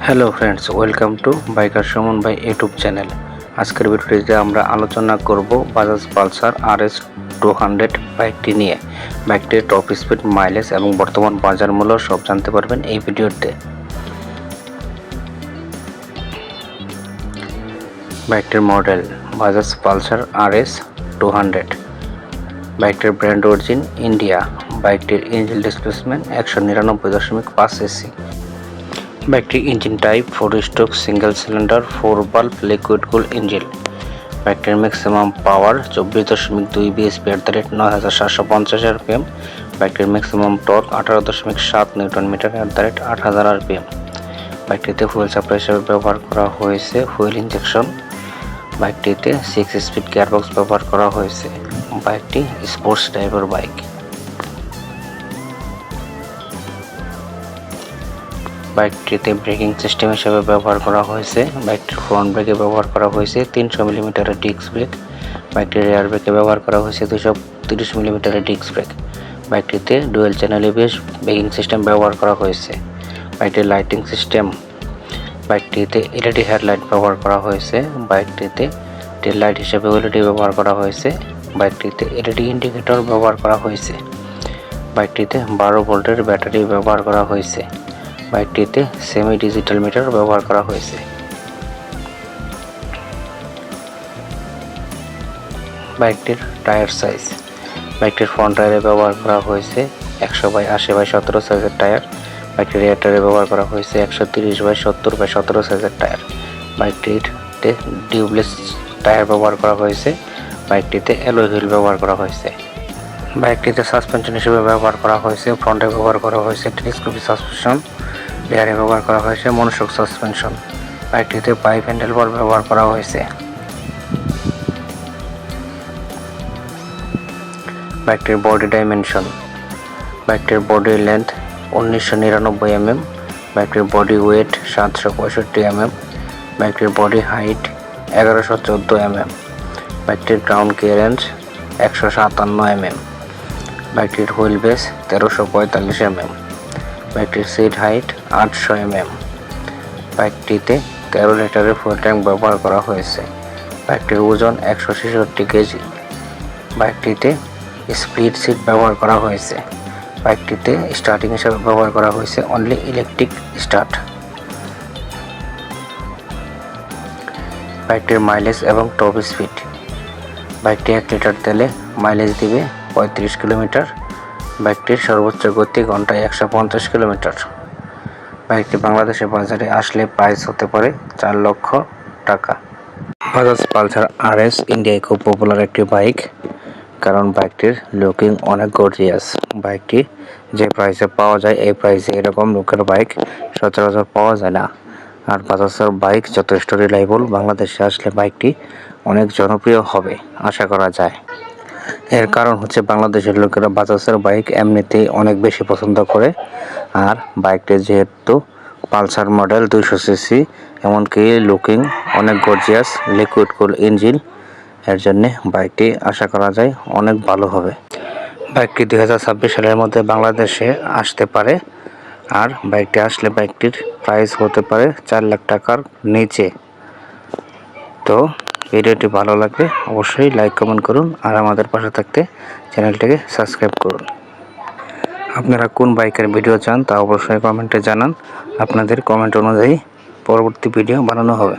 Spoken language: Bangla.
Hello friends, welcome to biker Suman by YouTube channel. আজকের ভিডিওটিতে আমরা আলোচনা করব বাজাজ পালসার RS 200 বাইকটি নিয়ে। বাইকটির টপ স্পিড, মাইলেজ এবং বর্তমান বাজার মূল্য সব জানতে পারবেন এই ভিডিওতে। বাইকটির মডেল বাজাজ পালসার RS 200। বাইকটির ব্র্যান্ড অরিজিন ইন্ডিয়া। বাইকটির ইঞ্জিন ডিসপ্লেসমেন্ট 199.5 cc। বাইকটির engine type 4 stroke single cylinder 4 বাল্ব লিকুইড কুল ইঞ্জিন। বাইকটির ম্যাক্সিমাম পাওয়ার 24.2 bhp @ 9750 rpm। বাইকটির maximum torque 18.7 newton metre @ 8000 rpm। বাইকটিতে ফুয়েল সাপ্লাই হিসেবে ব্যবহার করা হয়েছে ফুয়েল ইঞ্জেকশন। বাইকটিতে 6 স্পিড গিয়ারবক্স ব্যবহার করা হয়েছে। বাইকটি স্পোর্টস টাইপের বাইক। বাইকটিতে ব্রেকিং সিস্টেম হিসেবে ব্যবহার করা হয়েছে। বাইকটির ফ্রন্ট ব্রেকে ব্যবহার করা হয়েছে 300 মিলিমিটারের ডিস্ক ব্রেক। বাইকটির রেয়ার ব্রেকে ব্যবহার করা হয়েছে 230 মিলিমিটারের ডিস্ক ব্রেক। বাইকটিতে dual channel ABS braking system ব্যবহার করা হয়েছে। বাইকটির লাইটিং সিস্টেম, বাইকটিতে LED হেডলাইট ব্যবহার করা হয়েছে। বাইকটিতে টেল লাইট হিসেবে LED ব্যবহার করা হয়েছে। বাইকটিতে LED ইন্ডিকেটর ব্যবহার করা হয়েছে। বাইকটিতে 12 ভোল্টের ব্যাটারি ব্যবহার করা হয়েছে। বাইকটিতে সেমি ডিজিটাল মিটার ব্যবহার করা হয়েছে। বাইকটির টায়ার সাইজ, বাইকটির ফ্রন্ট টায়ারে ব্যবহার করা হয়েছে 100/80/17 সাইজের টায়ার। বাইকটির রিয়ার টায়ারে ব্যবহার করা হয়েছে 130/70/17 সাইজের টায়ার। বাইকটিতে টিউবলেস টায়ার ব্যবহার করা হয়েছে। বাইকটিতে অ্যালয় হুইল ব্যবহার করা হয়েছে। বাইকটিতে সাসপেনশন হিসেবে ব্যবহার করা হয়েছে ফ্রন্টে ব্যবহার করা হয়েছে টেলিস্কোপিক সাসপেনশন, রিয়ারে ব্যবহার করা হয়েছে মনোশক সাসপেনশন। বাইকটিতে পাইপ হ্যান্ডেলবার ব্যবহার করা হয়েছে। বাইকটির বডি ডাইমেনশন, বাইকটির বডি লেন্থ 1999 mm। বাইকটির বডি ওয়েট 765 mm। বাইকটির বডি হাইট 1114 mm। বাইকটির গ্রাউন্ড ক্লিয়ারেন্স 157 mm। বাইকটির হুইল বেস 1345 mm। বাইকটির সিট হাইট 800 mm। বাইকটিতে 13 লিটারের ফুয়েল ট্যাঙ্ক ব্যবহার করা হয়েছে। বাইকটির ওজন 166 কেজি। বাইকটিতে স্প্লিট সিট ব্যবহার করা হয়েছে। বাইকটিতে স্টার্টিং হিসেবে ব্যবহার করা হয়েছে অনলি ইলেকট্রিক স্টার্ট। বাইকটির মাইলেজ এবং টপ স্পিড, বাইকটি 1 লিটার তেলে মাইলেজ দিবে 35 কিলোমিটার। বাইকটির সর্বোচ্চ গতি ঘন্টায় 150 কিলোমিটার। বাইকটি বাংলাদেশের বাজারে আসলে প্রাইস হতে পারে 4 লক্ষ টাকা। বাজাজ পালসার RS ইন্ডিয়ায় খুব পপুলার একটি বাইক, কারণ বাইকটির লুকিং অনেক গর্জিয়াস। বাইকটি যে প্রাইসে পাওয়া যায় এই প্রাইসে এরকম লুকের বাইক সচরাচর পাওয়া যায় না। আর বাজাজের বাইক যথেষ্ট রিলায়েবল। বাংলাদেশে আসলে বাইকটি অনেক জনপ্রিয় হবে আশা করা যায়। এর কারণ হচ্ছে বাংলাদেশের লোকেরা বাজাজের বাইক এমনিতেই অনেক বেশি পছন্দ করে। আর বাইকটি যেহেতু পালসার মডেল 200 cc, এমনকি লুকিং অনেক গর্জিয়াস, লিকুইড কুল ইঞ্জিন, এর জন্যে বাইকটি আশা করা যায় অনেক ভালো হবে। বাইকটি 2026 সালের মধ্যে বাংলাদেশে আসতে পারে। আর বাইকটি আসলে বাইকটির প্রাইস হতে পারে 4 লাখ টাকার নিচে। তো ভিডিওটি ভালো লাগলে অবশ্যই লাইক কমেন্ট করুন আর আমাদের পাশে থাকতে চ্যানেলটিকে সাবস্ক্রাইব করুন। আপনারা কোন বাইকের ভিডিও চান তা অবশ্যই কমেন্টে জানান। আপনাদের কমেন্ট অনুযায়ী পরবর্তী ভিডিও বানানো হবে।